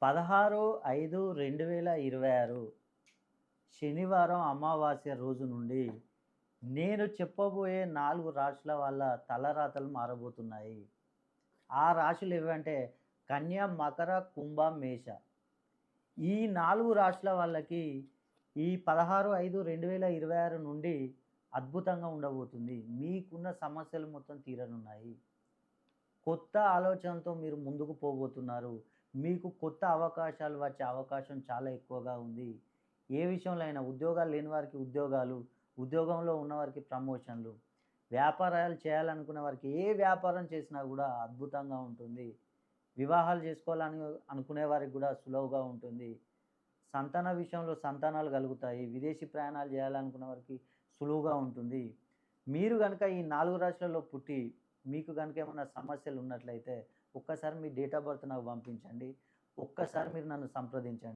16/5/2026 శనివారం అమావాస్య రోజు నుండి నేను చెప్పబోయే 4 రాశుల వాళ్ళ తలరాతలు మారబోతున్నాయి. ఆ రాశులు ఏవంటే కన్య, మకర, కుంభ, మేష. ఈ 4 రాశుల వాళ్ళకి ఈ 16/5/2026 నుండి అద్భుతంగా ఉండబోతుంది. మీకున్న సమస్యలు మొత్తం తీరనున్నాయి. కొత్త ఆలోచనలతో మీరు ముందుకు పోబోతున్నారు. మీకు కొత్త అవకాశాలు వచ్చే అవకాశం చాలా ఎక్కువగా ఉంది. ఏ విషయంలో అయినా ఉద్యోగాలు లేని వారికి ఉద్యోగాలు, ఉద్యోగంలో ఉన్నవారికి ప్రమోషన్‌లు, వ్యాపారాలు చేయాలనుకునే వారికి ఏ వ్యాపారం చేసినా గూడా అద్భుతంగా ఉంటుంది. వివాహాలు చేసుకోవాలని అనుకునే వారికి గూడా సులువుగా ఉంటుంది. సంతాన విషయంలో సంతానాలు కలుగుతాయి. విదేశీ ప్రయాణాలు చేయాలనుకున్న వారికి సులువుగా ఉంటుంది. మీరు గనక ఈ 4 రాశులలో పుట్టి మీకు గనుక ఏమన్నా సమస్యలు ఉన్నట్లయితే ఒక్కసారి మీ డేట్ ఆఫ్ బర్త్ నాకు పంపించండి. ఒక్కసారి మీరు నన్ను సంప్రదించండి.